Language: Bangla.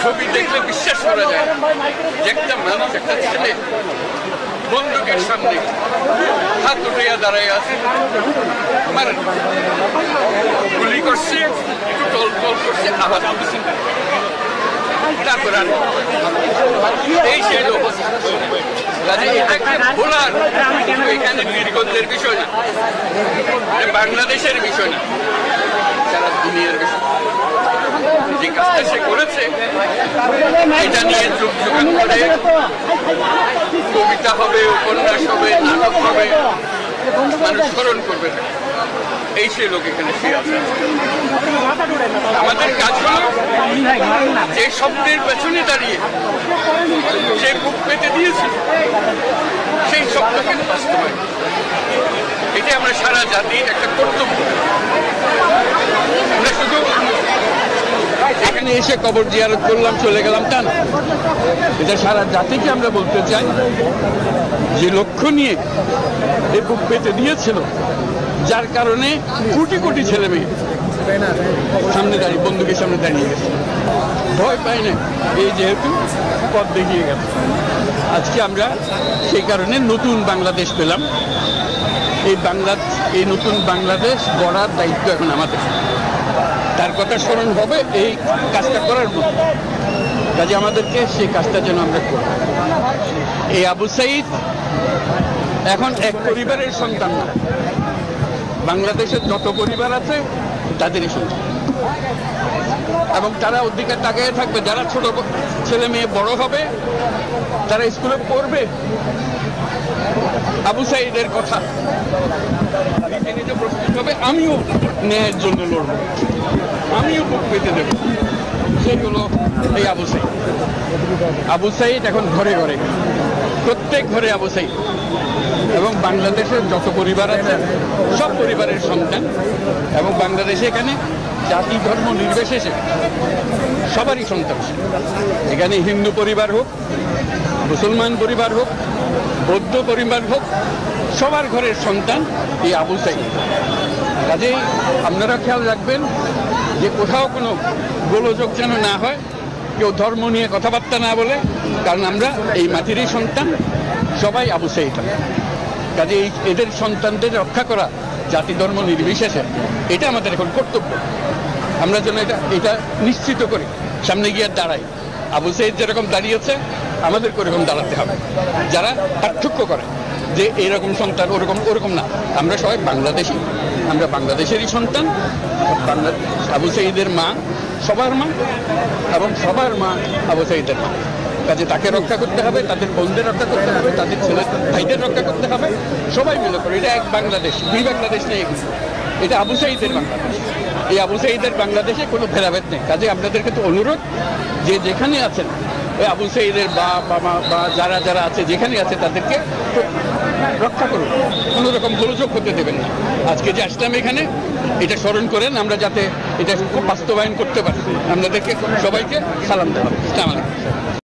ছবি দেখলে বিশ্বাস করা যায় যে একটা মানুষ, একটা ছেলে বন্দুকের সামনে হাত উঠাইয়া দাঁড়ায় আছে, মারেন গুলি করছে, একটু টল টল করছে, আবার তুলছে, তারপর আর এই সেই লোক। এটাকে ভোলার এখানে বীরগঞ্জের বিষয় না, বাংলাদেশের বিষয় না, সারা দুনিয়ার বিষয়। যে কাজটা সে করেছে এটা নিয়ে যুগ যুগান করে কবিতা হবে, উপন্যাস হবে, নাটক হবে, মানুষ স্মরণ করবে। এই সে লোক এখানে শুয়ে আছে। আমাদের কাজ হলো যে স্বপ্নের পেছনে দাঁড়িয়ে সে বুক পেতে দিয়েছে সেই স্বপ্নকে বাস্তবায়ন, এটা আমরা সারা জাতির একটা কর্তব্য। আমরা শুধু এখানে এসে কবর জিয়ারত করলাম, চলে গেলাম তা না, এটা সারা জাতিকে আমরা বলতে চাই যে লক্ষ্য নিয়ে এ বুক পেতে দিয়েছিল, যার কারণে কোটি কোটি ছেলে মেয়ে সামনে দাঁড়িয়ে বন্দুকের সামনে দাঁড়িয়ে গেছে, ভয় পায় না। এই যেহেতু পথ দেখিয়ে গেছে, আজকে আমরা সেই কারণে নতুন বাংলাদেশ পেলাম। এই নতুন বাংলাদেশ গড়ার দায়িত্ব এখন আমাদের। তার কথা স্মরণ হবে এই কাজটা করার মতো, কাজে আমাদেরকে সেই কাজটা যেন আমরা করি। এই আবু সাঈদ এখন এক পরিবারের সন্তান না, বাংলাদেশের যত পরিবার আছে তাদেরই সন্তান, এবং তারা ওদিকে তাকিয়ে থাকবে। যারা ছোট ছেলে মেয়ে বড় হবে, তারা স্কুলে পড়বে আবু সাঈদের কথা, নিজে প্রস্তুত হবে, আমিও ন্যায়ের জন্য লড়ব, আমিও বুক পেতে দেব। সেই হলো এই আবু সাঈদ। আবু সাঈদ এখন ঘরে ঘরে, প্রত্যেক ঘরে আবু সাঈদ, এবং বাংলাদেশের যত পরিবার আছে সব পরিবারের সন্তান। এবং বাংলাদেশে এখানে জাতি ধর্ম নির্বিশেষে সবারই সন্তান। এখানে হিন্দু পরিবার হোক, মুসলমান পরিবার হোক, বৌদ্ধ পরিবার হোক, সবার ঘরের সন্তান এই আবু সাঈদ। কাজেই আপনারা খেয়াল রাখবেন যে কোথাও কোনো গোলযোগ যেন না হয়, কেউ ধর্ম নিয়ে কথাবার্তা না বলে, কারণ আমরা এই মাটিরই সন্তান, সবাই আবু সাঈদ। কাজে এদের সন্তানদের রক্ষা করা জাতি ধর্ম নির্বিশেষে এটা আমাদের এখন কর্তব্য। আমরা যেন এটা নিশ্চিত করি, সামনে গিয়ে দাঁড়াই। আবু সাঈদ যেরকম দাঁড়িয়েছে আমাদেরকে ওরকম দাঁড়াতে হবে। যারা পার্থক্য করে যে এরকম সন্তান ওরকম না, আমরা সবাই বাংলাদেশি, আমরা বাংলাদেশেরই সন্তান। আবু সাঈদের মা সবার মা, এবং সবার মা আবু সাঈদের মা। কাজে তাকে রক্ষা করতে হবে, তাদের বোনদের রক্ষা করতে হবে, তাদের ছেলে ভাইদের রক্ষা করতে হবে, সবাই মিলে করে। এটা এক বাংলাদেশ, দুই বাংলাদেশ নেই, এটা আবু সাঈদের বাংলাদেশ। এই আবু সাঈদের বাংলাদেশে কোনো ভেদাভেদ নেই। কাজে আপনাদেরকে তো অনুরোধ, যে যেখানে আছেন ওই আবু সাঈদের বা যারা যারা আছে যেখানে আছে তাদেরকে রক্ষা করুন, কোনো রকম গোলযোগ করতে দেবেন না। আজকে যে আসলাম এখানে, এটা স্মরণ করেন, আমরা যাতে এটা বাস্তবায়ন করতে পারি। আপনাদেরকে সবাইকে সালাম দেওয়া। আসসালামু আলাইকুম।